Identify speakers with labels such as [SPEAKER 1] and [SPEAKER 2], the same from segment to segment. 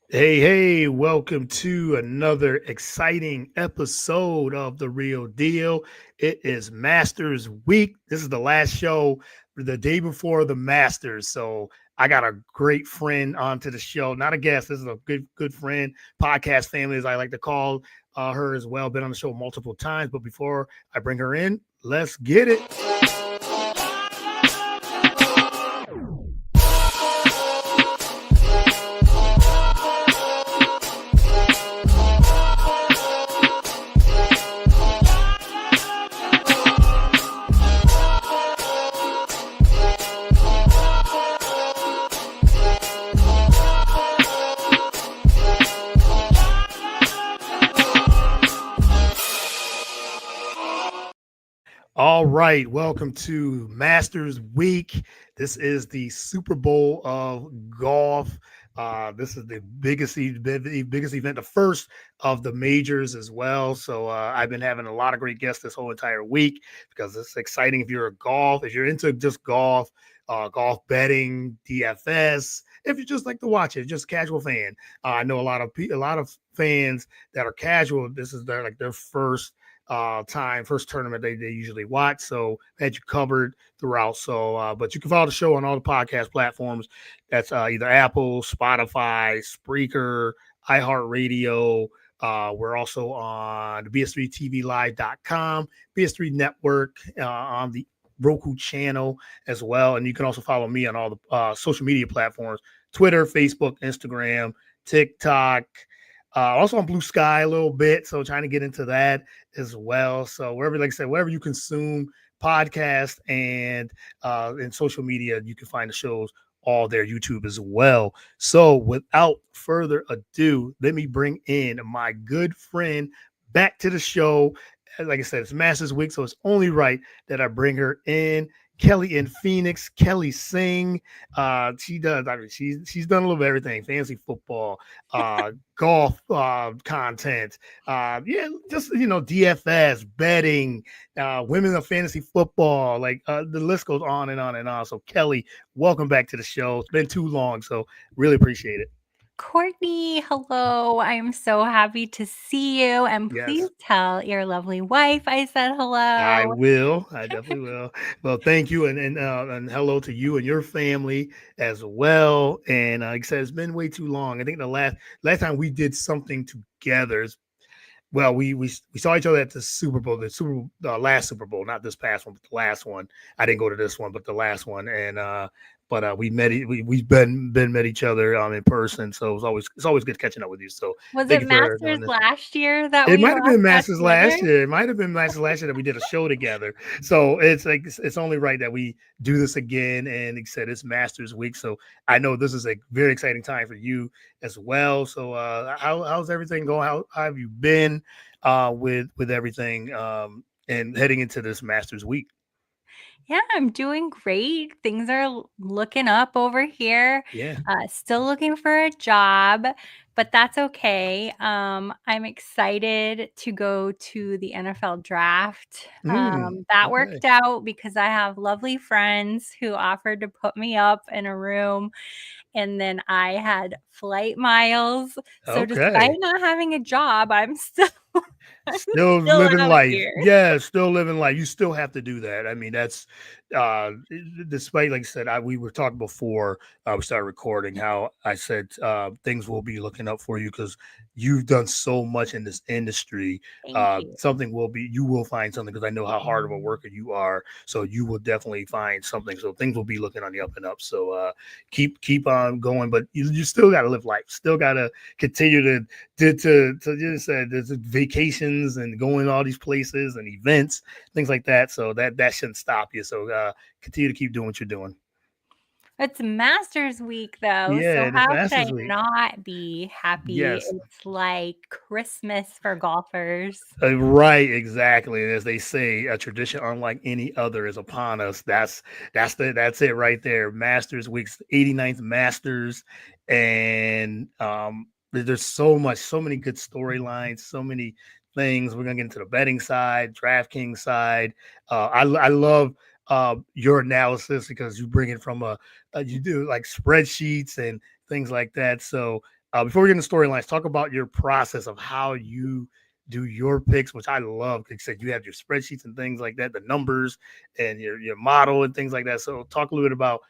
[SPEAKER 1] Hey, welcome to another exciting episode of The Real Deal. It is Masters Week. This is the last show the day before the Masters. So I got a great friend onto the show. Not a guest. This is a good friend, podcast family, as I like to call her as well. Been on the show multiple times. But before I bring her in, let's get it. All right, welcome to Masters Week. This is the Super Bowl of golf. This is the biggest event, the first of the majors as well. So I've been having a lot of great guests this whole entire week because it's exciting. If you're into just golf betting, DFS. If you just like to watch it, just casual fan. I know a lot of fans that are casual. This is their first tournament they usually watch. So had you covered throughout. So, but you can follow the show on all the podcast platforms. That's either Apple, Spotify, Spreaker, iHeartRadio. We're also on BS3TVLive.com, BS3 Network on the Roku channel as well. And you can also follow me on all the social media platforms: Twitter, Facebook, Instagram, TikTok. Also on Blue Sky a little bit, so trying to get into that as well. So wherever, like I said, wherever you consume podcast and in social media, you can find the shows all there, YouTube as well. So without further ado, let me bring in my good friend back to the show. Like I said, it's Masters Week, so it's only right that I bring her in. KellyInPhoenix, Kelly Singh. She does. I mean, she's done a little bit of everything: fantasy football, golf content, yeah, just DFS, betting, women of fantasy football. Like the list goes on and on and on. So Kelly, welcome back to the show. It's been too long, so really appreciate it.
[SPEAKER 2] Courtney, hello. I'm so happy to see you. And please
[SPEAKER 1] Yes.
[SPEAKER 2] tell your lovely wife I said
[SPEAKER 1] I
[SPEAKER 2] hello.
[SPEAKER 1] will. I definitely will. Well, thank you, and hello to you and your family as well. And like I said, it's been way too long. I think the last time we did something together is well, we saw each other at the Super Bowl, the last Super Bowl, not this past one, but the last one. I didn't go to this one, but the last one, and but we met. We've been met each other in person, so it's always good catching up with you. So
[SPEAKER 2] Was
[SPEAKER 1] thank
[SPEAKER 2] it
[SPEAKER 1] you for doing
[SPEAKER 2] Masters
[SPEAKER 1] this.
[SPEAKER 2] last year that
[SPEAKER 1] It
[SPEAKER 2] we
[SPEAKER 1] might have
[SPEAKER 2] last
[SPEAKER 1] been
[SPEAKER 2] got
[SPEAKER 1] Masters
[SPEAKER 2] together?
[SPEAKER 1] last year. It might have been Masters last year that we did a show together. So it's like it's only right that we do this again. And like I said, it's Masters Week, so I know this is a very exciting time for you as well. So how's everything going? How have you been with everything and heading into this Masters Week?
[SPEAKER 2] Yeah, I'm doing great. Things are looking up over here.
[SPEAKER 1] Yeah.
[SPEAKER 2] Still looking for a job, but that's okay. I'm excited to go to the NFL draft. That
[SPEAKER 1] Okay.
[SPEAKER 2] worked out because I have lovely friends who offered to put me up in a room, and then I had flight miles. So despite
[SPEAKER 1] Okay.
[SPEAKER 2] not having a job, I'm still I'm
[SPEAKER 1] Still
[SPEAKER 2] still
[SPEAKER 1] living
[SPEAKER 2] out
[SPEAKER 1] life.
[SPEAKER 2] here.
[SPEAKER 1] Yeah, still living life. You still have to do that. I mean, that's despite, like I said, we were talking before we started recording how I said things will be looking up for you because you've done so much in this industry.
[SPEAKER 2] Thank you.
[SPEAKER 1] You will find something because I know how hard of a worker you are. So you will definitely find something. So things will be looking on the up and up. So keep on going, but you still got to live life. Still got to continue to just there's vacations and going to all these places and events, things like that. So that shouldn't stop you. So continue to keep doing what you're doing.
[SPEAKER 2] It's Masters Week, though,
[SPEAKER 1] Yeah,
[SPEAKER 2] so
[SPEAKER 1] and it's
[SPEAKER 2] how could I
[SPEAKER 1] Masters Week.
[SPEAKER 2] not be happy?
[SPEAKER 1] Yes,
[SPEAKER 2] It's like Christmas for golfers.
[SPEAKER 1] right, exactly. And as they say, a tradition unlike any other is upon us. That's it right there. Masters Week's 89th Masters, and there's so many good storylines, so many things. We're gonna get into the betting side, DraftKings side. I love your analysis because you bring it from you do like spreadsheets and things like that. So Before we get into storylines, talk about your process of how you do your picks, which I love. Like I said, you have your spreadsheets and things like that, the numbers and your model and things like that. So talk a little bit about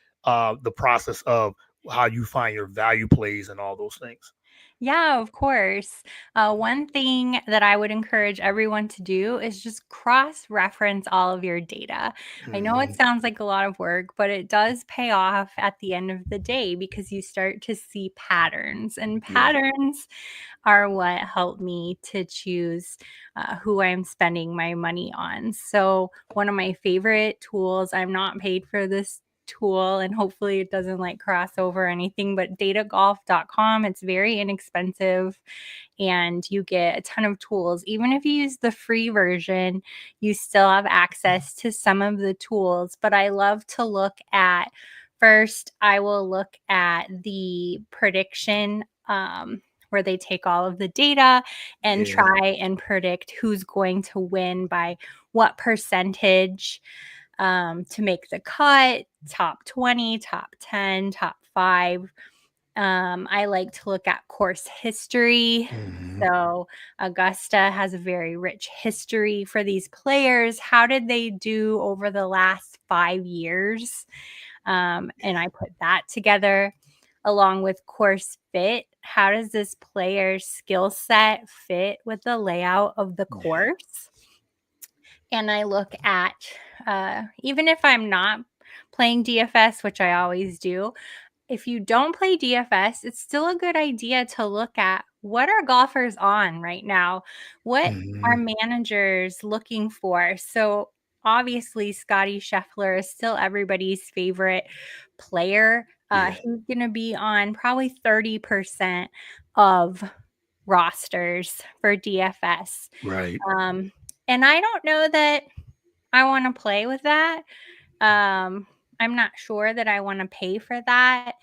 [SPEAKER 1] the process of how you find your value plays and all those things.
[SPEAKER 2] Yeah, of course. One thing that I would encourage everyone to do is just cross reference all of your data. I know it
[SPEAKER 1] Hmm.
[SPEAKER 2] sounds like a lot of work, but it does pay off at the end of the day because you start to see patterns, and
[SPEAKER 1] Yeah.
[SPEAKER 2] patterns are what help me to choose who I'm spending my money on. So, one of my favorite tools, I'm not paid for this tool and hopefully it doesn't like cross over or anything, but datagolf.com, it's very inexpensive and you get a ton of tools. Even if you use the free version, you still have access to some of the tools. But I love to look at first, I will look at the prediction. Where they take all of the data and
[SPEAKER 1] Yeah.
[SPEAKER 2] try and predict who's going to win by what percentage to make the cut, top 20, top 10, top 5. I like to look at course history.
[SPEAKER 1] Hmm.
[SPEAKER 2] So, Augusta has a very rich history for these players. How did they do over the last 5 years? And I put that together along with course fit. How does this player's skill set fit with the layout of the
[SPEAKER 1] Yeah.
[SPEAKER 2] course? And I look at, even if I'm not playing DFS, which I always do, if you don't play DFS, it's still a good idea to look at what are golfers on right now? What are
[SPEAKER 1] Hmm.
[SPEAKER 2] managers looking for? So, obviously, Scotty Scheffler is still everybody's favorite player.
[SPEAKER 1] Yeah.
[SPEAKER 2] He's going to be on probably 30% of rosters for DFS.
[SPEAKER 1] Right.
[SPEAKER 2] Um, and I don't know that I want to play with that. I'm not sure that I want to pay for that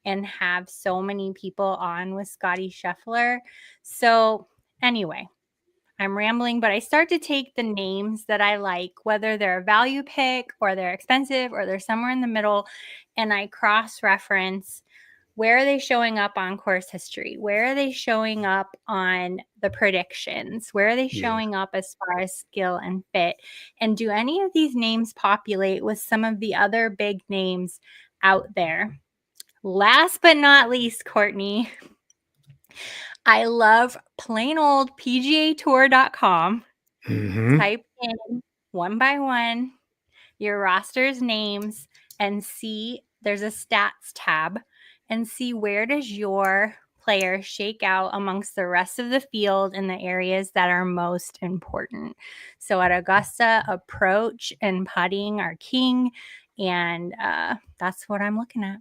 [SPEAKER 2] and have so many people on with Scotty Scheffler. So, anyway, I'm rambling, but I start to take the names that I like, whether they're a value pick or they're expensive or they're somewhere in the middle, and I cross reference where are they showing up on course history? Where are they showing up on the predictions? Where are they
[SPEAKER 1] Yeah.
[SPEAKER 2] showing up as far as skill and fit? And do any of these names populate with some of the other big names out there? Last but not least, Courtney, I love plain old PGAtour.com.
[SPEAKER 1] Hmm.
[SPEAKER 2] Type in one by one your roster's names and see there's a stats tab and see where does your player shake out amongst the rest of the field in the areas that are most important. So at Augusta, approach and putting are king, and that's what I'm looking at.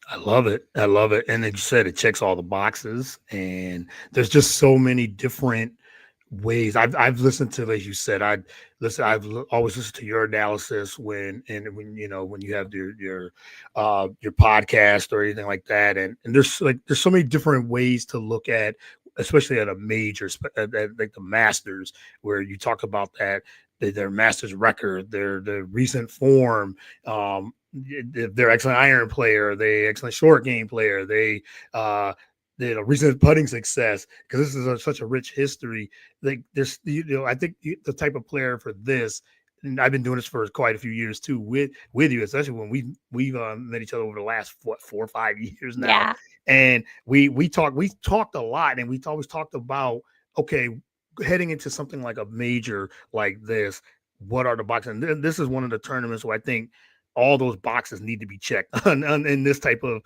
[SPEAKER 1] I love it. I love it. And then you said it checks all the boxes, and there's just so many different ways. I've listened to, as you said, I listen. Always listened to your analysis when when you have your podcast or anything like that. And there's so many different ways to look at, especially at a major, like the Masters, where you talk about that their Masters record, their recent form, if they're excellent iron player, they excellent short game player, they recent putting success, because this is such a rich history. Like this, I think the type of player for this, and I've been doing this for quite a few years too with you, especially when we've met each other over the last 4 or 5 years now,
[SPEAKER 2] Yeah.
[SPEAKER 1] and we talked a lot, and we always talked about, okay, heading into something like a major like this, what are the boxes? And this is one of the tournaments where I think all those boxes need to be checked in this type of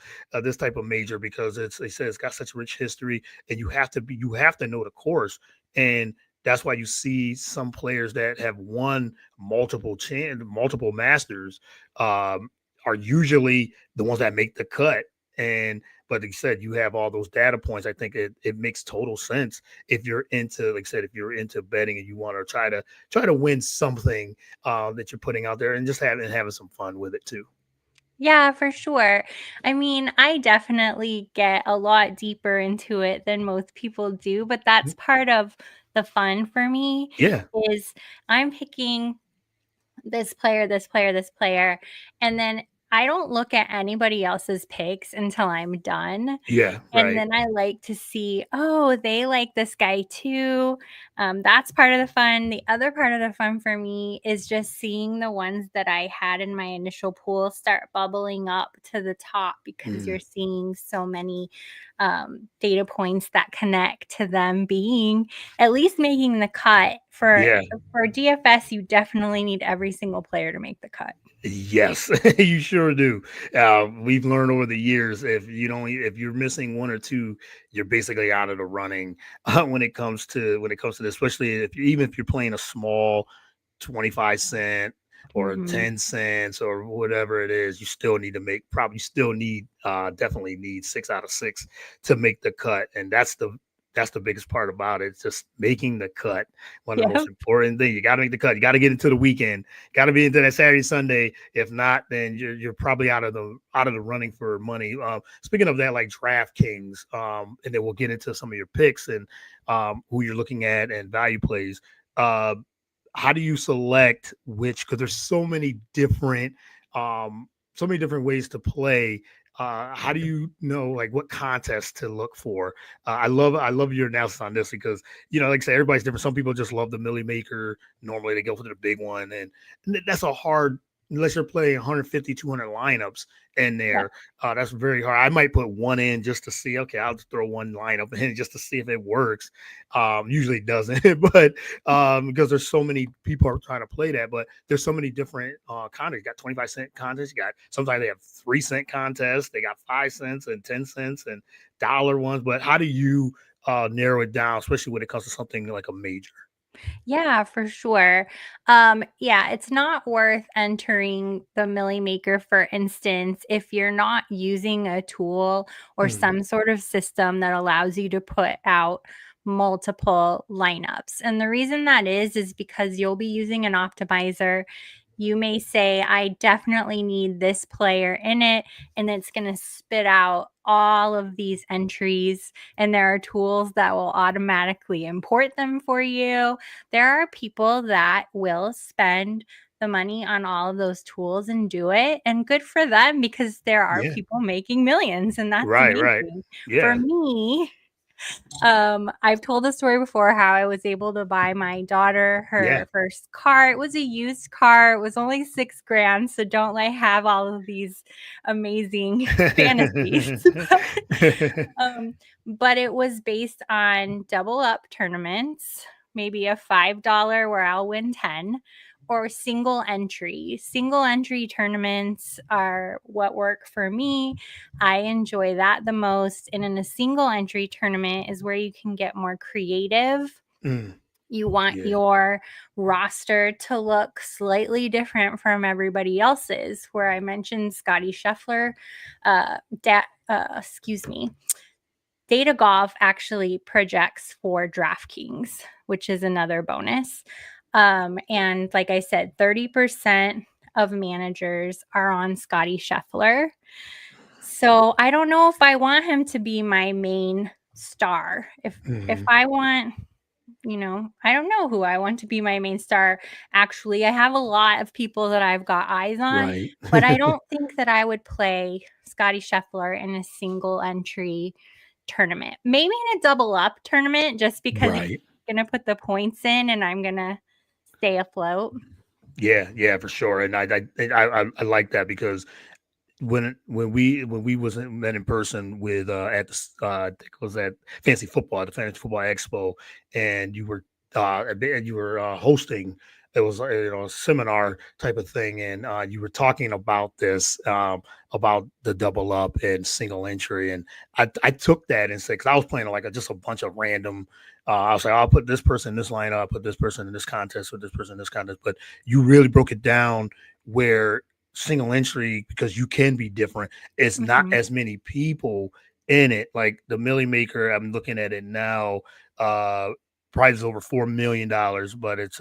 [SPEAKER 1] major, because they said it's got such rich history, and you have to know the course, and that's why you see some players that have won multiple masters, um, are usually the ones that make the cut. And but like you said, you have all those data points. I think it makes total sense if you're into, like I said, if you're into betting and you want to try to win something that you're putting out there, and just having some fun with it too.
[SPEAKER 2] Yeah, for sure. I mean, I definitely get a lot deeper into it than most people do, but that's part of the fun for me
[SPEAKER 1] Yeah.
[SPEAKER 2] is I'm picking this player, this player, this player, and then I don't look at anybody else's picks until I'm done.
[SPEAKER 1] Yeah,
[SPEAKER 2] And
[SPEAKER 1] right.
[SPEAKER 2] then I like to see, oh, they like this guy too. That's part of the fun. The other part of the fun for me is just seeing the ones that I had in my initial pool start bubbling up to the top because
[SPEAKER 1] Mm,
[SPEAKER 2] you're seeing so many data points that connect to them being at least making the cut.
[SPEAKER 1] yeah.
[SPEAKER 2] For DFS, you definitely need every single player to make the cut.
[SPEAKER 1] Yes, you sure do. We've learned over the years if you're missing one or two, you're basically out of the running when it comes to this. Especially even if you're playing a small 25 cent or
[SPEAKER 2] Mhm.
[SPEAKER 1] 10 cents or whatever it is, you still need to make probably still need definitely need 6 out of 6 to make the cut, and that's the biggest part about it. It's just making the cut. One of the
[SPEAKER 2] Yep.
[SPEAKER 1] most important things. You got to make the cut. You got to get into the weekend. Got to be into that Saturday, Sunday. If not, then you're probably out of the running for money. Speaking of that, like DraftKings, and then we'll get into some of your picks and who you're looking at and value plays. Uh, how do you select which? Because there's so many different ways to play. How do you know like what contest to look for? I love your analysis on this because like I said, everybody's different. Some people just love the Millie Maker. Normally they go for the big one, and that's a hard unless you're playing 150, 200 lineups in
[SPEAKER 2] Yep.
[SPEAKER 1] there. That's very hard. I might put one in just to see. Okay, I'll just throw one lineup in just to see if it works. Usually it doesn't, but because there's so many people are trying to play that, but there's so many different contests. You got 25 cent contests. You got sometimes they have 3 cent contests. They got 5 cents and 10 cents and dollar ones. But how do you narrow it down, especially when it comes to something like a major?
[SPEAKER 2] Yeah, for sure. Yeah, it's not worth entering the Millie Maker, for instance, if you're not using a tool or
[SPEAKER 1] Mm,
[SPEAKER 2] some sort of system that allows you to put out multiple lineups. And the reason that is because you'll be using an optimizer. You may say, I definitely need this player in it, and it's going to spit out all of these entries. And there are tools that will automatically import them for you. There are people that will spend the money on all of those tools and do it, and good for them because there are
[SPEAKER 1] yeah.
[SPEAKER 2] people making millions, and that's
[SPEAKER 1] Right. Right.
[SPEAKER 2] amazing. For
[SPEAKER 1] Yeah.
[SPEAKER 2] me, I've told the story before how I was able to buy my daughter
[SPEAKER 1] Yeah.
[SPEAKER 2] her first car. It was a used car. It was only 6 grand, so don't like have all of these amazing fantasies. Um, but it was based on double up tournaments, maybe a $5 where I'll win 10, or single entry. Single entry tournaments are what work for me. I enjoy that the most. And in a single entry tournament is where you can get more creative.
[SPEAKER 1] Mm,
[SPEAKER 2] You want
[SPEAKER 1] yeah.
[SPEAKER 2] your roster to look slightly different from everybody else's. Where I mentioned Scotty Scheffler, excuse me, Data Golf actually projects for DraftKings, which is another bonus. And like I said, 30% of managers are on Scotty Scheffler. So I don't know if I want him to be my main star. If
[SPEAKER 1] Mhm.
[SPEAKER 2] I want, I don't know who I want to be my main star. Actually, I have a lot of people that I've got eyes on,
[SPEAKER 1] Right.
[SPEAKER 2] but I don't think that I would play Scotty Scheffler in a single entry tournament. Maybe in a double up tournament just because he's
[SPEAKER 1] Right.
[SPEAKER 2] gonna put the points in and I'm gonna stay afloat.
[SPEAKER 1] Yeah, yeah, for sure. And I like that because when we wasn't met in person with at the I think it was at Fantasy Football Expo, and you were hosting. It was a seminar type of thing, and you were talking about this about the double up and single entry, and I took that and said because I was playing like just a bunch of random. I was like, I'll put this person in this lineup, put this person in this contest, with this person in this contest. But you really broke it down where single entry because you can be different. It's not
[SPEAKER 2] Mhm.
[SPEAKER 1] as many people in it. Like the Millie Maker, I'm looking at it now. Price is over $4 million, but it's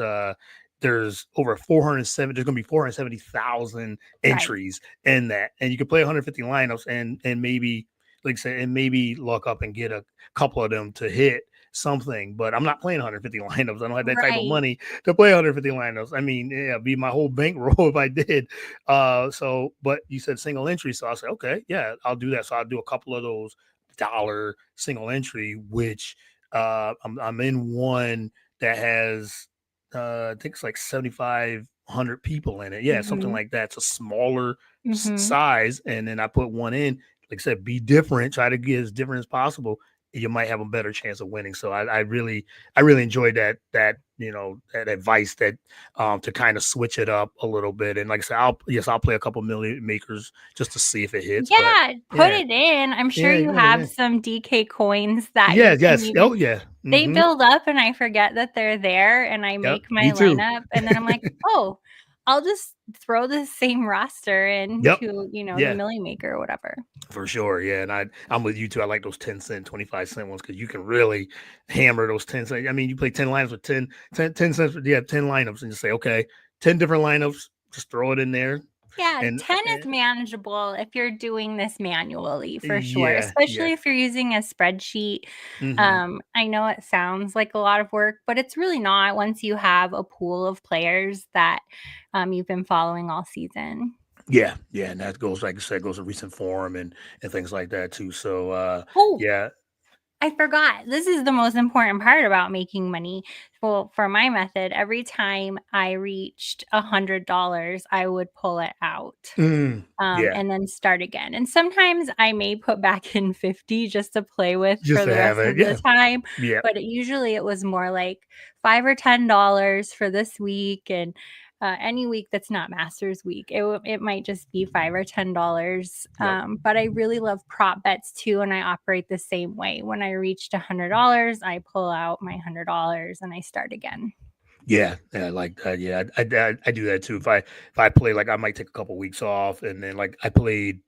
[SPEAKER 1] there's over 407. There's gonna be 470,000
[SPEAKER 2] Right.
[SPEAKER 1] entries in that, and you can play 150 lineups and maybe like I said, and maybe luck up and get a couple of them to hit. something, but I'm not playing 150 lineups. I don't have that type of
[SPEAKER 2] Right.
[SPEAKER 1] money to play 150 lineups. I mean, yeah, it'd be my whole bankroll if I did. So, but you said single entry, so I said, okay, yeah, I'll do that. So I'll do a couple of those dollar single entry, which I'm in one that has I think it's like 7,500 people in it. Yeah, something
[SPEAKER 2] Mhm.
[SPEAKER 1] like that. It's a smaller
[SPEAKER 2] Mhm.
[SPEAKER 1] size, and then I put one in. Like I said, be different. Try to get as different as possible. You might have a better chance of winning. So I really enjoyed that that advice that to kind of switch it up a little bit. And like I said, I'll play a couple million makers just to see if it hits. But
[SPEAKER 2] Yeah, put
[SPEAKER 1] yeah,
[SPEAKER 2] it in. I'm sure
[SPEAKER 1] yeah, you
[SPEAKER 2] you
[SPEAKER 1] got it
[SPEAKER 2] have
[SPEAKER 1] in.
[SPEAKER 2] some DK coins that
[SPEAKER 1] Yeah,
[SPEAKER 2] you can
[SPEAKER 1] yes.
[SPEAKER 2] even
[SPEAKER 1] Oh yeah.
[SPEAKER 2] they
[SPEAKER 1] Mm-hmm.
[SPEAKER 2] build up and I forget that they're there and I
[SPEAKER 1] Yep.
[SPEAKER 2] make my
[SPEAKER 1] Me too.
[SPEAKER 2] lineup and then I'm like, "Oh, I'll just throw the same roster
[SPEAKER 1] Yep.
[SPEAKER 2] into, the
[SPEAKER 1] Yeah.
[SPEAKER 2] Millie Maker or whatever."
[SPEAKER 1] For sure, yeah, and I'm with you too. I like those 10 cent, 25 cent ones because you can really hammer those 10 cent. I mean, you play 10 lineups with 10 cents. Yeah, 10 lineups, and just say, okay, 10 different lineups. Just throw it in there,
[SPEAKER 2] Yeah,
[SPEAKER 1] and
[SPEAKER 2] 10 is manageable if you're doing this manually for sure,
[SPEAKER 1] yeah, yeah,
[SPEAKER 2] especially if you're using a spreadsheet.
[SPEAKER 1] hmm
[SPEAKER 2] I know it sounds like a lot of work, but it's really not once you have a pool of players that you've been following all season.
[SPEAKER 1] yeah, yeah, and that goes like I said, goes to recent form and things like that too. So
[SPEAKER 2] Oh,
[SPEAKER 1] yeah,
[SPEAKER 2] I forgot. This is the most important part about making money. Well, for my method, every time I reached $100, I would pull it out.
[SPEAKER 1] yeah,
[SPEAKER 2] And then start again. And sometimes I may put back in 50 just to play with
[SPEAKER 1] just
[SPEAKER 2] for
[SPEAKER 1] to
[SPEAKER 2] the
[SPEAKER 1] have
[SPEAKER 2] rest
[SPEAKER 1] it.
[SPEAKER 2] of the
[SPEAKER 1] Yeah,
[SPEAKER 2] time,
[SPEAKER 1] yeah,
[SPEAKER 2] but usually it was more like 5 or $10 for this week, and any week that's not Masters week, it might just be 5 or $10.
[SPEAKER 1] yep.
[SPEAKER 2] But I really love prop bets too, and I operate the same way. When I reached $100, I pull out my $100 and I start again.
[SPEAKER 1] Yeah, yeah, I like that. Yeah, I do that too. If I play, like I might take a couple weeks off, and then like I played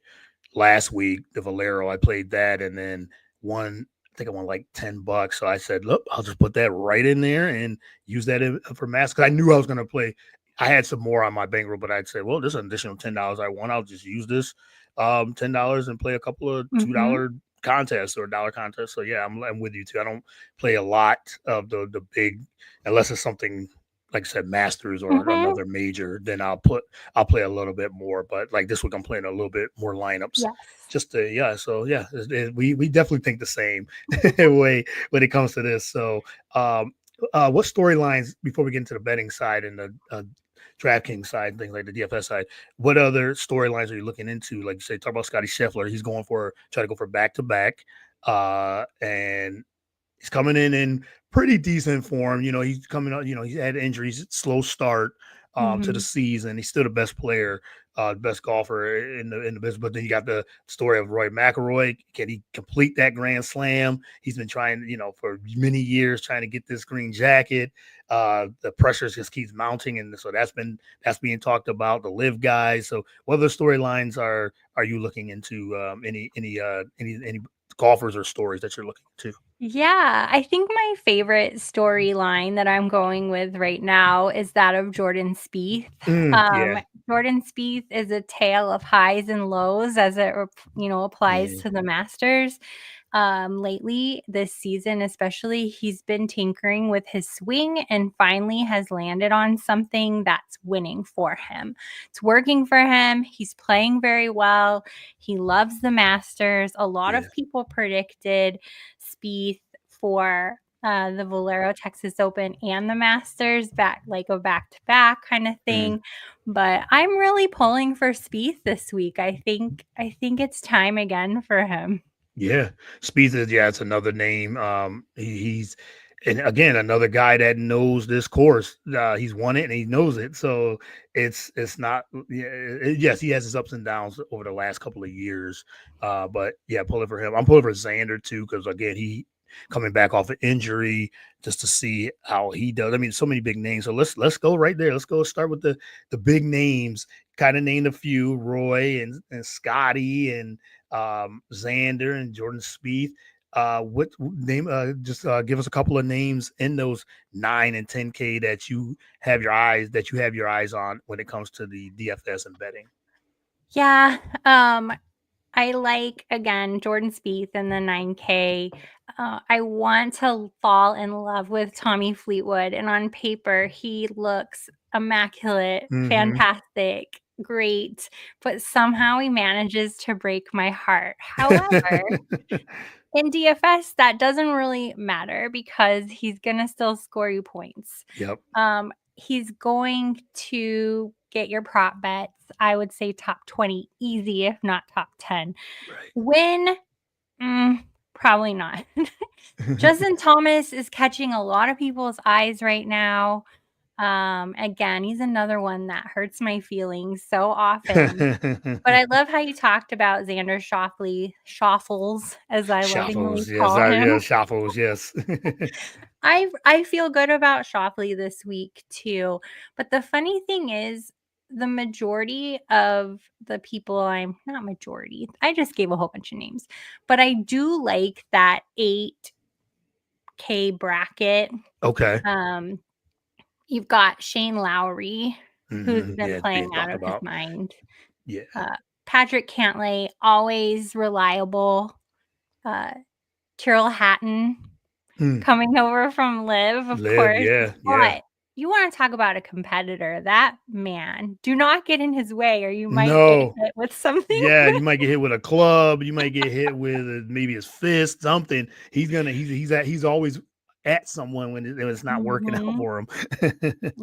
[SPEAKER 1] last week, the Valero, I played that and then won. I think I won like $10. So I said, look, I'll just put that right in there and use that for mass because I knew I was going to play. I had some more on my bankroll, but I'd say, well, this is an additional $10 I won. I'll just use this $10 and play a couple of
[SPEAKER 2] Mhm.
[SPEAKER 1] $2 contests or dollar contests. So yeah, I'm with you too. I don't play a lot of the big unless it's something like I said, Masters or
[SPEAKER 2] Mhm.
[SPEAKER 1] another major. Then I'll play a little bit more. But like this week, I'm playing a little bit more lineups
[SPEAKER 2] Yes.
[SPEAKER 1] just to yeah. So yeah, we definitely think the same way when it comes to this. So what storylines before we get into the betting side and the DraftKings side, things like the DFS side? What other storylines are you looking into? Like you say, talk about Scotty Scheffler. He's going for try to go for back to back, and he's coming in pretty decent form. He's coming out. He's had injuries, slow start to the
[SPEAKER 2] Mhm.
[SPEAKER 1] season. He's still the best player, best golfer in the business. But then you got the story of Roy McIlroy. Can he complete that Grand Slam? He's been trying, for many years, trying to get this green jacket. The pressure just keeps mounting, and so that's being talked about. The live guys. So, what other storylines are you looking into? Any golfers or stories that you're looking to?
[SPEAKER 2] Yeah, I think my favorite storyline that I'm going with right now is that of Jordan Spieth.
[SPEAKER 1] Yeah,
[SPEAKER 2] Jordan Spieth is a tale of highs and lows as it, applies
[SPEAKER 1] yeah,
[SPEAKER 2] to the Masters. Lately, this season especially, he's been tinkering with his swing and finally has landed on something that's winning for him. It's working for him. He's playing very well. He loves the Masters. A lot
[SPEAKER 1] yeah.
[SPEAKER 2] of people predicted Spieth for the Valero Texas Open and the Masters back like a back to back kind of
[SPEAKER 1] Mm.
[SPEAKER 2] thing. But I'm really pulling for Spieth this week. I think it's time again for him.
[SPEAKER 1] Yeah, Spieth is it's another name. He's and again another guy that knows this course. He's won it and he knows it. So it's not. Yeah, yes, he has his ups and downs over the last couple of years. But yeah, pulling for him. I'm pulling for Xander too because again he coming back off an injury just to see how he does. I mean, so many big names. So let's go right there. Let's go start with the big names. Kind of named a few: Roy and Scotty and Xander and Jordan Spieth. What name? Just give us a couple of names in those 9 and 10K that you have your eyes on when it comes to the DFS and betting.
[SPEAKER 2] Yeah. I like, again, Jordan Spieth in the 9K. I want to fall in love with Tommy Fleetwood, and on paper, he looks immaculate,
[SPEAKER 1] Mm-hmm.
[SPEAKER 2] fantastic, great, but somehow he manages to break my heart. However, in DFS, that doesn't really matter because he's gonna still score you points.
[SPEAKER 1] Yep.
[SPEAKER 2] He's going to get your prop bets. I would say top 20 easy, if not top 10.
[SPEAKER 1] Right.
[SPEAKER 2] Win? Probably not. Justin Thomas is catching a lot of people's eyes right now. Again, he's another one that hurts my feelings so often. But I love how you talked about Xander Schauffele, Schauffels, as I lovingly
[SPEAKER 1] Shuffles, yes,
[SPEAKER 2] call him.
[SPEAKER 1] yeah, shuffles, yes.
[SPEAKER 2] I feel good about Shoffley this week too. But the funny thing is, the majority of the people I'm not majority, I just gave a whole bunch of names, but I do like that 8K bracket.
[SPEAKER 1] Okay.
[SPEAKER 2] Um, you've got Shane Lowry, who's
[SPEAKER 1] Mm-hmm.
[SPEAKER 2] been
[SPEAKER 1] Yeah, it's
[SPEAKER 2] playing
[SPEAKER 1] being
[SPEAKER 2] out
[SPEAKER 1] talked
[SPEAKER 2] of his
[SPEAKER 1] about.
[SPEAKER 2] mind.
[SPEAKER 1] Yeah.
[SPEAKER 2] Patrick Cantlay, always reliable. Uh, Tyrrell Hatton,
[SPEAKER 1] Mm.
[SPEAKER 2] coming over from Live, of
[SPEAKER 1] Live,
[SPEAKER 2] course,
[SPEAKER 1] yeah, yeah.
[SPEAKER 2] but you wanna talk about a competitor, that man, do not get in his way or you might get
[SPEAKER 1] No.
[SPEAKER 2] hit with something.
[SPEAKER 1] Yeah, you might get hit with a club. You might get hit with maybe his fist, something. He's always at someone when it's not working out
[SPEAKER 2] Mhm.
[SPEAKER 1] for him.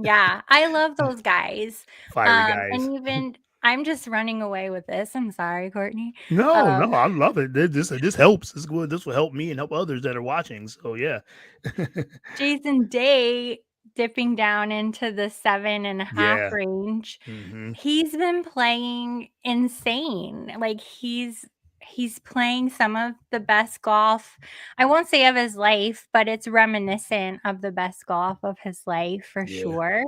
[SPEAKER 2] Yeah, I love those guys.
[SPEAKER 1] Fiery guys.
[SPEAKER 2] And even I'm just running away with this, I'm sorry, Courtney.
[SPEAKER 1] No,
[SPEAKER 2] Um,
[SPEAKER 1] no, I love it. This helps. This good. This will help me and help others that are watching. So yeah.
[SPEAKER 2] Jason Day dipping down into the 7.5
[SPEAKER 1] Yeah.
[SPEAKER 2] range.
[SPEAKER 1] Hmm.
[SPEAKER 2] He's been playing insane. Like, he's playing some of the best golf, I won't say of his life, but it's reminiscent of the best golf of his life for
[SPEAKER 1] Yeah.
[SPEAKER 2] sure.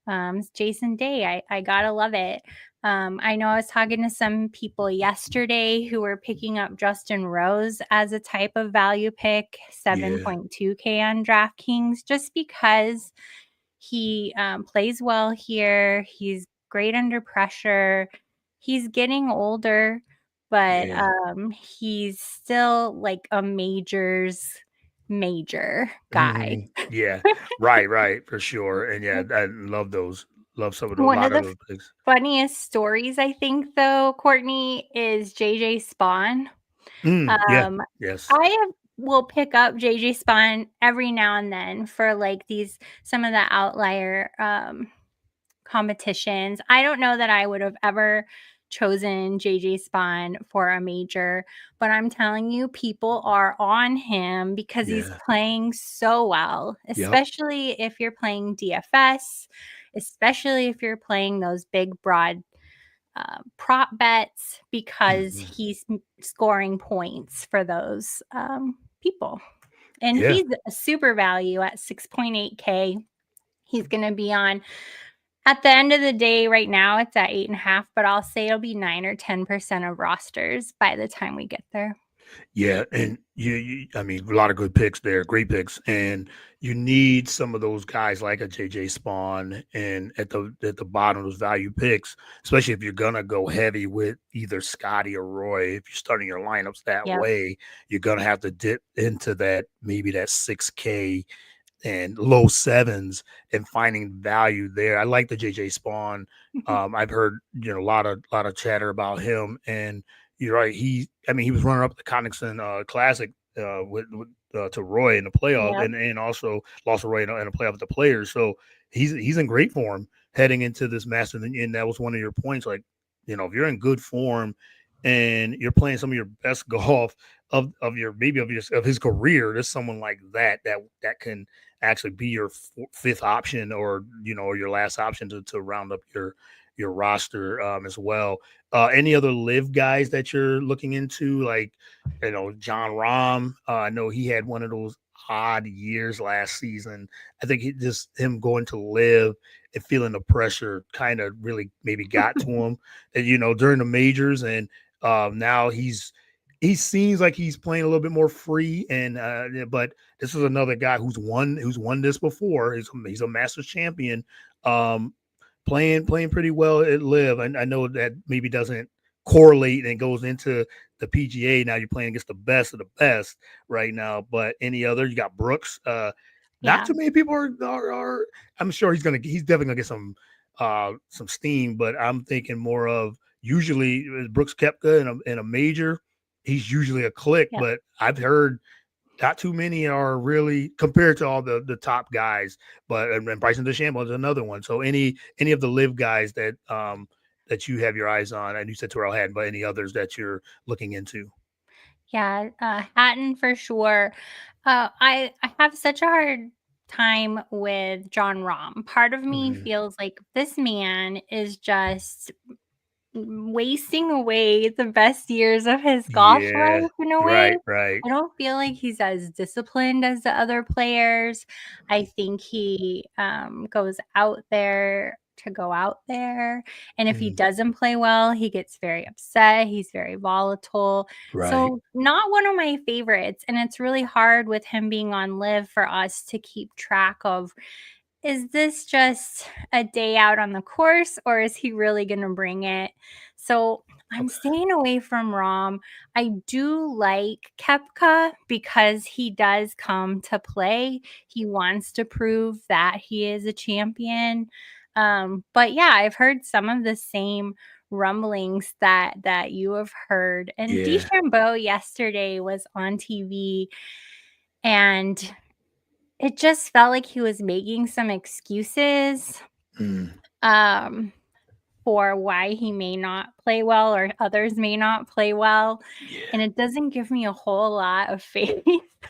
[SPEAKER 2] It's Jason Day. I gotta love it. I know I was talking to some people yesterday who were picking up Justin Rose as a type of value pick,
[SPEAKER 1] Yeah.
[SPEAKER 2] 7.2K on DraftKings, just because he plays well here. He's great under pressure. He's getting older, but
[SPEAKER 1] Yeah.
[SPEAKER 2] he's still like a major guy.
[SPEAKER 1] Mhm. Yeah. Right, right, for sure, and yeah, I love those. Love some of those a
[SPEAKER 2] One
[SPEAKER 1] lot
[SPEAKER 2] of
[SPEAKER 1] of
[SPEAKER 2] the
[SPEAKER 1] those picks.
[SPEAKER 2] funniest stories, I think, though, Courtney, is JJ Spawn.
[SPEAKER 1] Yeah.
[SPEAKER 2] Um,
[SPEAKER 1] Yes.
[SPEAKER 2] I will pick up JJ Spawn every now and then for like these some of the outlier competitions. I don't know that I would have ever chosen JJ Spawn for a major, but I'm telling you, people are on him because he's
[SPEAKER 1] Yeah.
[SPEAKER 2] playing so well,
[SPEAKER 1] Yep.
[SPEAKER 2] especially if you're playing DFS, especially if you're playing those big, broad prop bets because
[SPEAKER 1] Mhm.
[SPEAKER 2] he's scoring points for those people. And
[SPEAKER 1] Yeah.
[SPEAKER 2] he's a super value at 6.8K. He's going to be on at the end of the day. Right now, it's at 8.5, but I'll say it'll be 9 or 10% of rosters by the time we get there.
[SPEAKER 1] Yeah, and I mean, a lot of good picks there, great picks, and you need some of those guys like a JJ Spawn and at the bottom of those value picks, especially if you're gonna go heavy with either Scotty or Roy. If you're starting your lineups that
[SPEAKER 2] Yep.
[SPEAKER 1] way, you're gonna have to dip into that maybe that 6K and low sevens and finding value there. I like the JJ Spawn. I've heard a lot of chatter about him, and you're right. He was runner up the Conningson Classic to Roy in the playoff,
[SPEAKER 2] Yep.
[SPEAKER 1] and also lost to Roy in a playoff with the Players. So he's in great form heading into this Masters, and that was one of your points. Like, if you're in good form and you're playing some of your best golf of your maybe of his career, there's someone like that can actually be your fifth option, or your last option to round up your roster as well. Any other live guys that you're looking into, like John Rahm? I know he had one of those odd years last season. I think him going to live and feeling the pressure kind of really maybe got to him, and, during the majors, and now he seems like he's playing a little bit more free, and but this is another guy who's won this before. He's a Masters champion, um, playing pretty well at Live. I know that maybe doesn't correlate and goes into the PGA. Now you're playing against the best of the best right now. But any other, you got Brooks. Not
[SPEAKER 2] Yeah.
[SPEAKER 1] too many people are. I'm sure he's definitely gonna get some steam. But I'm thinking more of usually Brooks Koepka in a major. He's usually a click,
[SPEAKER 2] Yep.
[SPEAKER 1] but I've heard not too many are really compared to all the top guys. But and Bryson DeChambeau is another one. So any of the live guys that you have your eyes on, and you said Terrell Hatton, but any others that you're looking into?
[SPEAKER 2] Yeah, Hatton for sure. I have such a hard time with John Rahm. Part of me
[SPEAKER 1] Mhm.
[SPEAKER 2] feels like this man is just wasting away the best years of his golf
[SPEAKER 1] Yeah.
[SPEAKER 2] life in a way.
[SPEAKER 1] Right, right.
[SPEAKER 2] I don't feel like he's as disciplined as the other players. I think he goes out there to go out there. And if he
[SPEAKER 1] Mm,
[SPEAKER 2] doesn't play well, he gets very upset. He's very volatile.
[SPEAKER 1] right.
[SPEAKER 2] So, not one of my favorites. And it's really hard with him being on live for us to keep track of, is this just a day out on the course or is he really going to bring it? So I'm
[SPEAKER 1] Okay.
[SPEAKER 2] staying away from Rom. I do like Kepka because he does come to play. He wants to prove that he is a champion. But yeah, I've heard some of the same rumblings that you have heard. And
[SPEAKER 1] Yeah.
[SPEAKER 2] DeChambeau yesterday was on TV and it just felt like he was making some excuses,
[SPEAKER 1] Mm,
[SPEAKER 2] um, for why he may not play well or others may not play well,
[SPEAKER 1] yeah.
[SPEAKER 2] and it doesn't give me a whole lot of faith.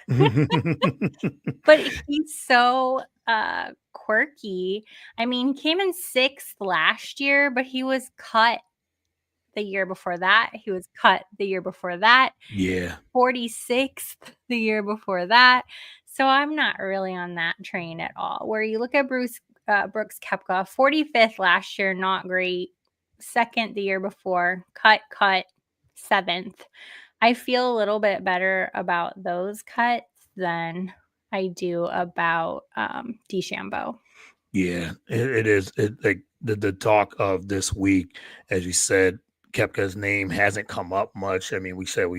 [SPEAKER 2] But he's so, quirky. I mean, he came in 6th last year, but he was cut the year before that, he was cut the year before that.
[SPEAKER 1] Yeah.
[SPEAKER 2] 46th the year before that. So I'm not really on that train at all. Where you look at Brooks Koepka, 45th last year, not great. 2nd the year before, cut, 7th. I feel a little bit better about those cuts than I do about DeChambeau.
[SPEAKER 1] Yeah, it is. Like the talk of this week, as you said, Kepka's name hasn't come up much. I mean, we said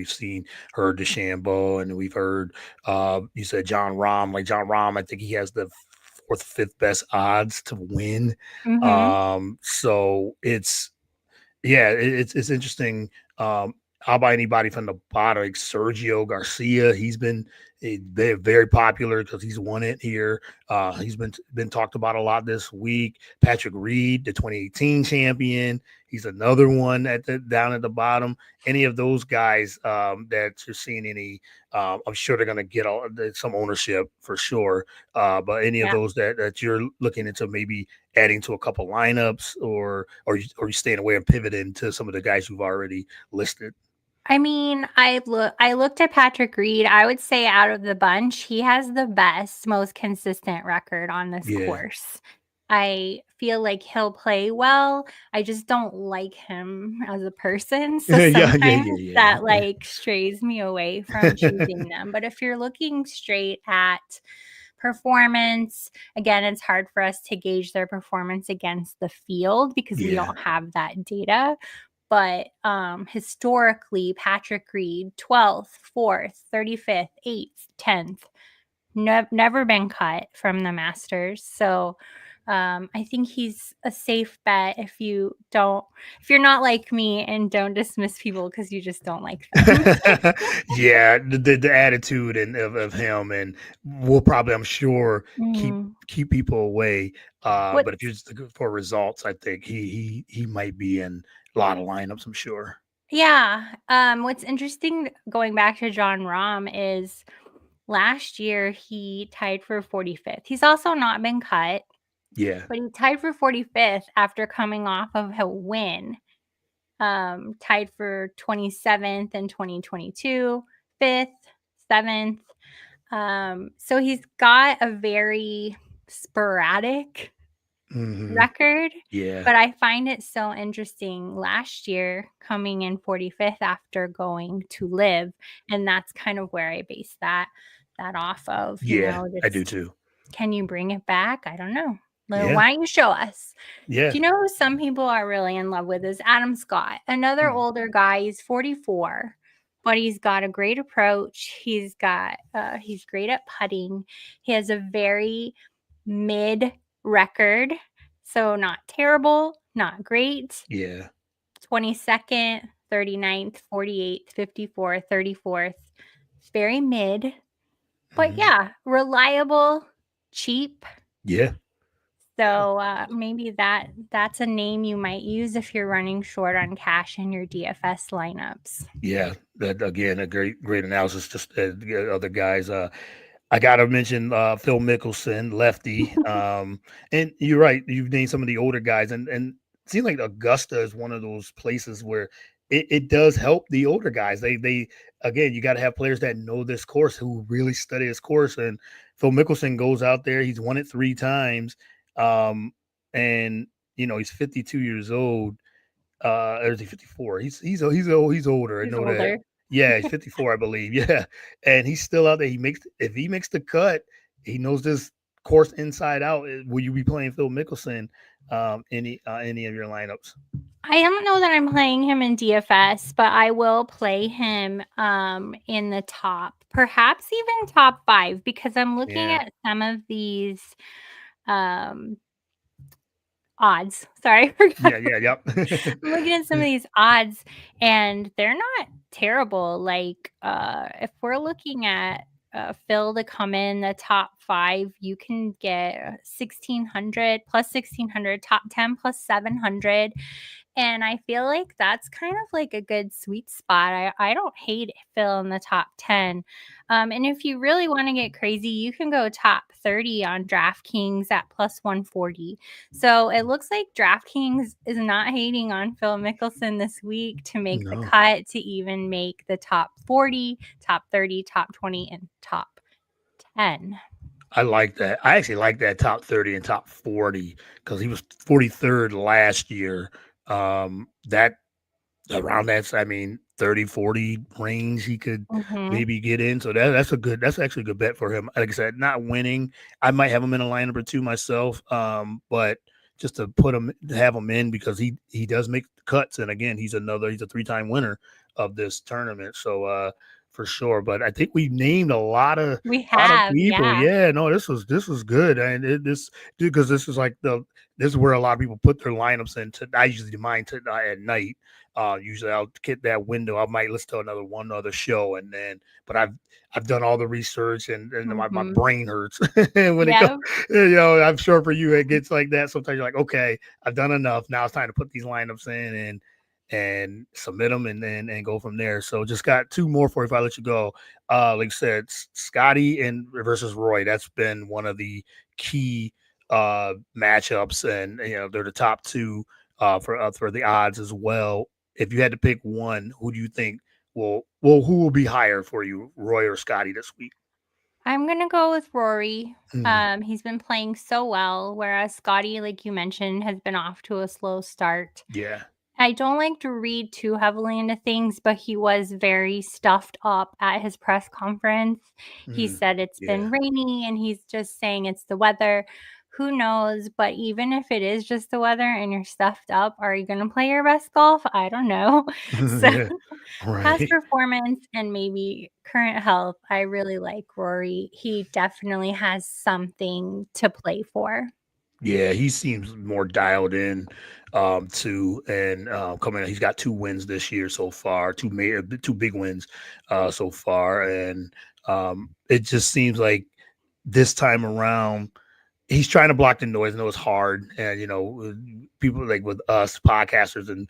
[SPEAKER 1] heard DeChambeau, and we've heard. You said John Rahm. Like John Rahm, I think he has the fourth, fifth best odds to win.
[SPEAKER 2] Mhm.
[SPEAKER 1] So it's interesting. How about anybody from the bottom, like Sergio Garcia? He's been very popular because he's won it here. He's been talked about a lot this week. Patrick Reed, the 2018 champion, he's another one down at the bottom. Any of those guys that you're seeing any? I'm sure they're going to get some ownership for sure. But any of
[SPEAKER 2] Yeah.
[SPEAKER 1] those that you're looking into maybe adding to a couple lineups, or you staying away and pivoting to some of the guys you've already listed?
[SPEAKER 2] I mean, I looked at Patrick Reed. I would say out of the bunch, he has the best, most consistent record on this
[SPEAKER 1] Yeah.
[SPEAKER 2] course. I feel like he'll play well. I just don't like him as a person. So
[SPEAKER 1] Yeah, yeah,
[SPEAKER 2] sometimes
[SPEAKER 1] yeah,
[SPEAKER 2] that
[SPEAKER 1] yeah.
[SPEAKER 2] like strays me away from choosing them. But if you're looking straight at performance, again, it's hard for us to gauge their performance against the field because we
[SPEAKER 1] Yeah.
[SPEAKER 2] don't have that data. But historically, Patrick Reed, 12th, 4th, 35th, 8th, 10th, never been cut from the Masters. So I think he's a safe bet if you're not like me and don't dismiss people because you just don't like them.
[SPEAKER 1] Yeah, the attitude of him, and will probably, I'm sure, keep
[SPEAKER 2] Mhm.
[SPEAKER 1] keep people away. But if you're
[SPEAKER 2] What's
[SPEAKER 1] just looking for results, I think he might be in a lot of lineups, I'm sure.
[SPEAKER 2] Yeah. What's interesting going back to John Rahm is last year he tied for 45th. He's also not been cut,
[SPEAKER 1] Yeah.
[SPEAKER 2] but he tied for 45th after coming off of a win. Tied for 27th in 2022, 5th, 7th. So he's got a very sporadic
[SPEAKER 1] Hmm.
[SPEAKER 2] record,
[SPEAKER 1] Yeah.
[SPEAKER 2] but I find it so interesting last year coming in 45th after going to live, and that's kind of where I base that off of,
[SPEAKER 1] Yeah, I do
[SPEAKER 2] just
[SPEAKER 1] too.
[SPEAKER 2] can you bring it back? I don't know.
[SPEAKER 1] Yeah.
[SPEAKER 2] Why don't you show us?
[SPEAKER 1] Yeah.
[SPEAKER 2] Do you know who some people are really in love with is Adam Scott, another
[SPEAKER 1] Mm,
[SPEAKER 2] older guy. He's 44, but he's got a great approach. He's great at putting. He has a very mid record, so not terrible, not great.
[SPEAKER 1] yeah.
[SPEAKER 2] 22nd, 39th, 48th, 54th, 34th. Very mid, but
[SPEAKER 1] Mhm.
[SPEAKER 2] yeah, reliable, cheap.
[SPEAKER 1] Yeah.
[SPEAKER 2] So maybe that's a name you might use if you're running short on cash in your DFS lineups.
[SPEAKER 1] Yeah, that again, a great analysis. Just the other guys. I gotta mention Phil Mickelson, lefty. And you're right. You've named some of the older guys, and it seems like Augusta is one of those places where it does help the older guys. They again, you got to have players that know this course who really study this course. And Phil Mickelson goes out there. He's won it 3 times, and he's 52 years old, or is he 54? He's older. I
[SPEAKER 2] He's
[SPEAKER 1] know that.
[SPEAKER 2] older.
[SPEAKER 1] Yeah, he's 54, I believe. Yeah, and he's still out there. If he makes the cut, he knows this course inside out. Will you be playing Phil Mickelson any of your lineups?
[SPEAKER 2] I don't know that I'm playing him in DFS, but I will play him in the top, perhaps even top 5, because I'm looking
[SPEAKER 1] Yeah,
[SPEAKER 2] at some of these um odds. Sorry, I forgot.
[SPEAKER 1] yeah, yeah, yep.
[SPEAKER 2] I'm looking at some of these odds and they're not terrible. Like if we're looking at Phil to come in the top 5, you can get 1600 plus 1600, top 10 plus 700. And I feel like that's kind of like a good sweet spot. I don't hate Phil in the top 10. And if you really want to get crazy, you can go top 30 on DraftKings at plus 140. So it looks like DraftKings is not hating on Phil Mickelson this week to make the
[SPEAKER 1] No,
[SPEAKER 2] cut to even make the top 40, top 30, top 20, and top 10.
[SPEAKER 1] I like that. I actually like that top 30 and top 40 because he was 43rd last year. That around that, I mean, 30, 40 range he could
[SPEAKER 2] Hmm.
[SPEAKER 1] maybe get in. So that's actually a good bet for him. Like I said, not winning. I might have him in a lineup or two myself. But just to have him in because he does make cuts. And again, he's a 3-time winner of this tournament. So for sure. But I think we named
[SPEAKER 2] We
[SPEAKER 1] a lot of
[SPEAKER 2] have,
[SPEAKER 1] people.
[SPEAKER 2] yeah.
[SPEAKER 1] Yeah, no, this was good. And this because this is like this is where a lot of people put their lineups in. I usually do mine at night. Usually I'll get that window. I might listen to one other show, but I've done all the research, and my
[SPEAKER 2] Hmm.
[SPEAKER 1] brain hurts when it comes.
[SPEAKER 2] Yep.
[SPEAKER 1] I'm sure for you it gets like that. Sometimes you're like, okay, I've done enough. Now it's time to put these lineups in and submit them and go from there. So just got two more for you if I let you go. Like I said, Scotty and versus Roy. That's been one of the key matchups, and they're the top two for the odds as well. If you had to pick one, who do you think who will be higher for you, Roy or Scotty this week?
[SPEAKER 2] I'm gonna go with Rory.
[SPEAKER 1] Mm,
[SPEAKER 2] He's been playing so well, whereas Scotty, like you mentioned, has been off to a slow start.
[SPEAKER 1] yeah.
[SPEAKER 2] I don't like to read too heavily into things, but he was very stuffed up at his press conference. He
[SPEAKER 1] Mm,
[SPEAKER 2] said it's
[SPEAKER 1] yeah.
[SPEAKER 2] been rainy and he's just saying it's the weather. Who knows? But even if it is just the weather and you're stuffed up, are you going to play your best golf? I don't know. So,
[SPEAKER 1] Yeah.
[SPEAKER 2] past
[SPEAKER 1] Right.
[SPEAKER 2] performance and maybe current health, I really like Rory. He definitely has something to play for.
[SPEAKER 1] Yeah, he seems more dialed in too, and coming. He's got 2 wins this year so far, two big wins so far, and it just seems like this time around he's trying to block the noise. I know it's hard, and people like with us podcasters and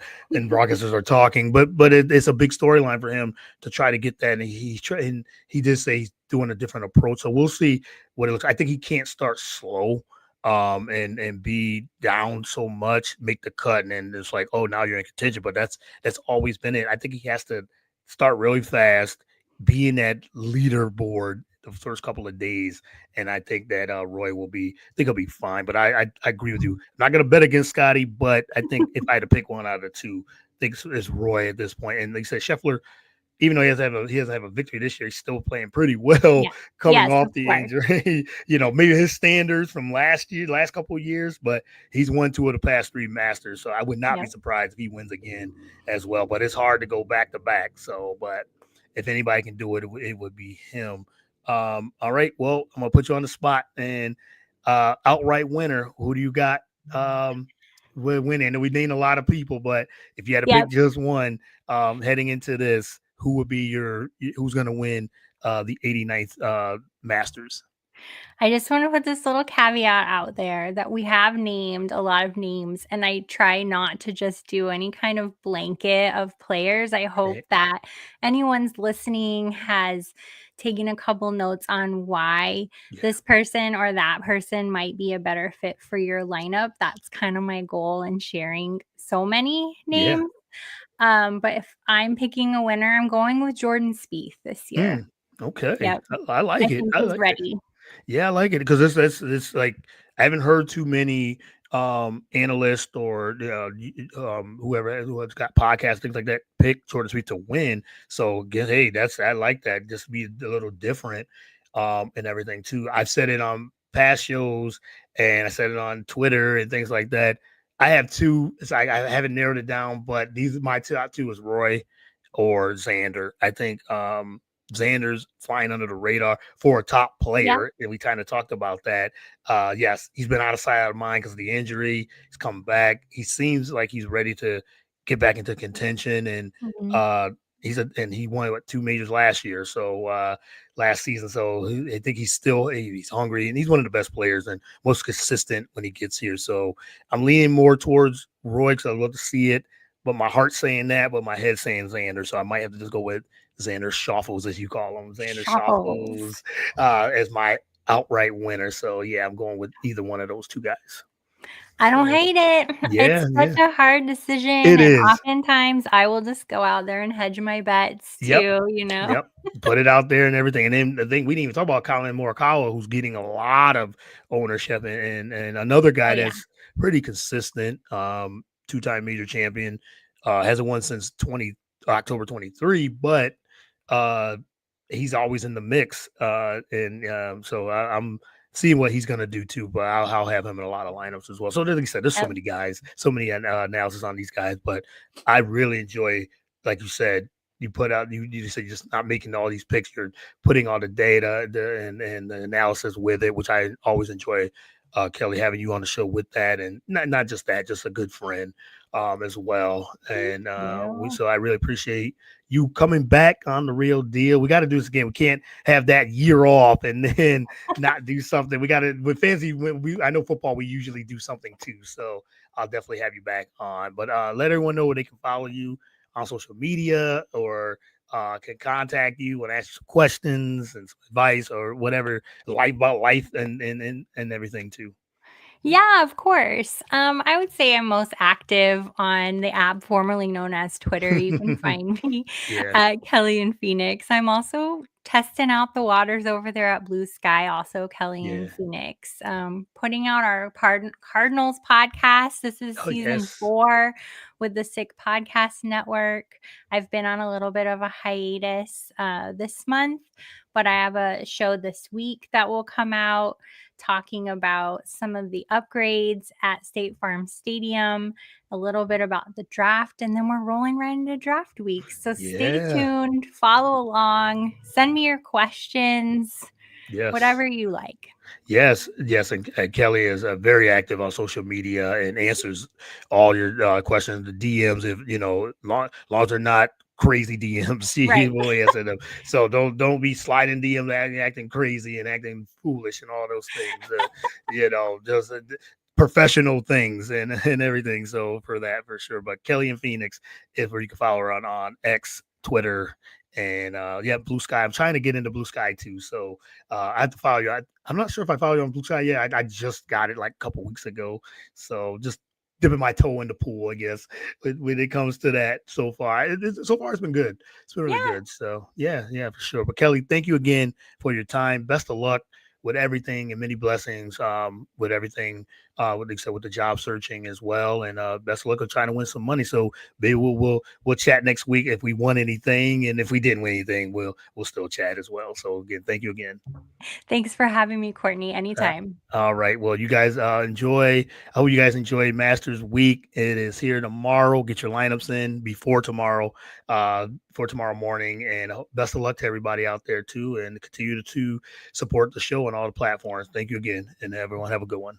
[SPEAKER 1] broadcasters are talking, but it's a big storyline for him to try to get that. And he did say he's doing a different approach, so we'll see what it looks. I think he can't start slow, and be down so much, make the cut, and then it's like, oh, now you're in contention. But that's always been it. I think he has to start really fast, be in that leaderboard the first couple of days, and I think that Roy I think he'll be fine. But I agree with you. I'm not going to bet against Scotty, but I think if I had to pick one out of the two, I think it's Roy at this point. And like I said, Scheffler, even though he doesn't have a victory this year, he's still playing pretty well
[SPEAKER 2] Yeah.
[SPEAKER 1] coming
[SPEAKER 2] Yes,
[SPEAKER 1] off
[SPEAKER 2] of
[SPEAKER 1] the
[SPEAKER 2] course.
[SPEAKER 1] injury. Maybe his standards from last couple of years, but he's won two of the past three Masters, so I would not be
[SPEAKER 2] Yep.
[SPEAKER 1] surprised if he wins again as well. But it's hard to go back to back. So, but if anybody can do it, it would be him. All right, well, I'm gonna put you on the spot and outright winner. Who do you got? Winning. And we named a lot of people, but if you had to pick
[SPEAKER 2] Yep.
[SPEAKER 1] just one heading into this, who would be who's going to win the 89th Masters?
[SPEAKER 2] I just want to put this little caveat out there that we have named a lot of names, and I try not to just do any kind of blanket of players. I hope
[SPEAKER 1] Okay.
[SPEAKER 2] that anyone's listening has taken a couple notes on why
[SPEAKER 1] Yeah.
[SPEAKER 2] this person or that person might be a better fit for your lineup. That's kind of my goal in sharing so many
[SPEAKER 1] Yeah.
[SPEAKER 2] names. But if I'm picking a winner, I'm going with Jordan Spieth this year.
[SPEAKER 1] Okay.
[SPEAKER 2] Yep.
[SPEAKER 1] I
[SPEAKER 2] I
[SPEAKER 1] like it.
[SPEAKER 2] think
[SPEAKER 1] I
[SPEAKER 2] he's
[SPEAKER 1] like it.
[SPEAKER 2] ready.
[SPEAKER 1] Yeah, I like it because it's like I haven't heard too many analysts or whoever who has got podcasts things like that pick Jordan Sweet to win. So again, hey, I like that. Just be a little different and everything too. I've said it on past shows and I said it on Twitter and things like that. I have two. It's like I haven't narrowed it down, but these are my top two is Roy or Xander. I think Xander's flying under the radar for a top
[SPEAKER 2] Yeah.
[SPEAKER 1] player, and we kind of talked about that. Yes, he's been out of sight, out of mind because of the injury. He's come back. He seems like he's ready to get back into contention, and
[SPEAKER 2] Mhm.
[SPEAKER 1] uh, he won two majors last year, so last season. So I think he's hungry, and he's one of the best players and most consistent when he gets here. So I'm leaning more towards Roy because I'd love to see it. But my heart's saying that, but my head's saying Xander. So I might have to just go with Xander Shuffles, as you call him, Xander
[SPEAKER 2] Shuffles.
[SPEAKER 1] Shuffles, as my outright winner. So yeah, I'm going with either one of those two guys.
[SPEAKER 2] I don't
[SPEAKER 1] So
[SPEAKER 2] hate it.
[SPEAKER 1] yeah,
[SPEAKER 2] It's such
[SPEAKER 1] yeah,
[SPEAKER 2] a hard decision,
[SPEAKER 1] it
[SPEAKER 2] and
[SPEAKER 1] is.
[SPEAKER 2] oftentimes I will just go out there and hedge my bets
[SPEAKER 1] Yep,
[SPEAKER 2] too, you know?
[SPEAKER 1] yep. Put it out there and everything. And then the thing we didn't even talk about Colin Morikawa, who's getting a lot of ownership, and another
[SPEAKER 2] Oh,
[SPEAKER 1] guy
[SPEAKER 2] yeah.
[SPEAKER 1] that's pretty consistent. Two-time major champion, hasn't won since October 23, but uh, he's always in the mix. And so I'm seeing what he's going to do too. But I'll have him in a lot of lineups as well. So like I said, there's so
[SPEAKER 2] Yep.
[SPEAKER 1] many guys, so many analysis on these guys. But I really enjoy, like you said, you put out you said you're just not making all these picks, you're putting all the data and the analysis with it, which I always enjoy. Kelly, having you on the show with that, and not just that, just a good friend as well.
[SPEAKER 2] Thank
[SPEAKER 1] And
[SPEAKER 2] you.
[SPEAKER 1] so I really appreciate you coming back on the real deal. We got to do this again. We can't have that year off and then not do something. We got to with fantasy. I know football, we usually do something too. So I'll definitely have you back on. But let everyone know where they can follow you on social media or can contact you and ask you some questions and some advice or whatever life about life and everything too.
[SPEAKER 2] Yeah, of course. I would say I'm most active on the app formerly known as Twitter. You can find me
[SPEAKER 1] Yeah,
[SPEAKER 2] at Kelly and Phoenix. I'm also testing out the waters over there at Blue Sky, also Kelly and
[SPEAKER 1] yeah.
[SPEAKER 2] Phoenix. Putting out our Cardinals podcast. This is
[SPEAKER 1] Oh
[SPEAKER 2] season
[SPEAKER 1] yes,
[SPEAKER 2] 4 with the Sick Podcast Network. I've been on a little bit of a hiatus this month, but I have a show this week that will come out talking about some of the upgrades at State Farm Stadium, a little bit about the draft, and then we're rolling right into draft week. So stay
[SPEAKER 1] yeah,
[SPEAKER 2] tuned, follow along, send me your questions,
[SPEAKER 1] yes.
[SPEAKER 2] whatever you like.
[SPEAKER 1] Yes, yes, and Kelly is very active on social media and answers all your questions, the DMs. If long as they're not crazy DMs, she
[SPEAKER 2] Right.
[SPEAKER 1] will answer them. So don't be sliding DMs acting crazy and acting foolish and all those things. Just professional things and everything. So for that for sure. But Kelly and Phoenix is where you can follow her on X, Twitter, and yeah, Blue Sky. I'm trying to get into Blue Sky too. So I have to follow you. I'm not sure if I follow you on Blue Sky yet. I just got it like a couple weeks ago. So just dipping my toe in the pool, I guess, when it comes to that so far. So far, it's been good. It's been really
[SPEAKER 2] Yeah.
[SPEAKER 1] good. So yeah, yeah, for sure. But Kelly, thank you again for your time. Best of luck with everything and many blessings with everything except with the job searching as well. And best of luck on trying to win some money. So maybe we'll chat next week if we won anything, and if we didn't win anything, we'll still chat as well. So again, thank you again.
[SPEAKER 2] Thanks for having me, Courtney.
[SPEAKER 1] Uh,
[SPEAKER 2] Anytime.
[SPEAKER 1] all right. Well, you guys enjoy. I hope you guys enjoy Masters Week. It is here tomorrow. Get your lineups in for tomorrow morning. And best of luck to everybody out there too. And continue to support the show on all the platforms. Thank you again, and everyone have a good one.